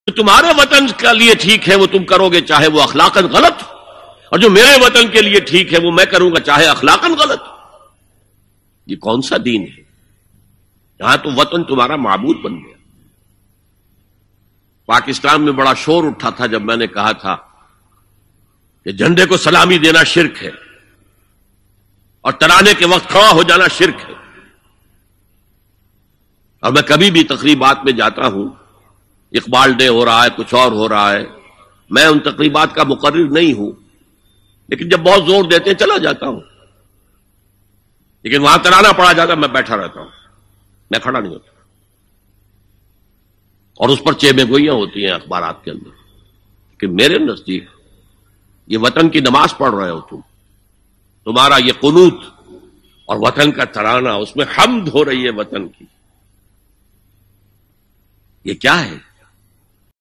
جو تمہارے وطن کے لیے ٹھیک ہے وہ تم کرو گے چاہے وہ اخلاقاً غلط ہو، اور جو میرے وطن کے لیے ٹھیک ہے وہ میں کروں گا چاہے اخلاقاً غلط ہو۔ یہ کون سا دین ہے؟ یہاں تو وطن تمہارا معبود بن گیا۔ پاکستان میں بڑا شور اٹھا تھا جب میں نے کہا تھا کہ جھنڈے کو سلامی دینا شرک ہے اور ترانے کے وقت کھڑا ہو جانا شرک ہے۔ اور میں کبھی بھی تقریبات میں جاتا ہوں، اقبال ڈے ہو رہا ہے، کچھ اور ہو رہا ہے، میں ان تقریبات کا مقرر نہیں ہوں، لیکن جب بہت زور دیتے ہیں چلا جاتا ہوں، لیکن وہاں ترانہ پڑا جاتا میں بیٹھا رہتا ہوں، میں کھڑا نہیں ہوتا، اور اس پر چیبے گوئیاں ہوتی ہیں اخبارات کے اندر کہ میرے نزدیک یہ وطن کی نماز پڑھ رہے ہو تمہارا یہ قنوت اور وطن کا ترانہ، اس میں حمد ہو رہی ہے وطن کی، یہ کیا ہے؟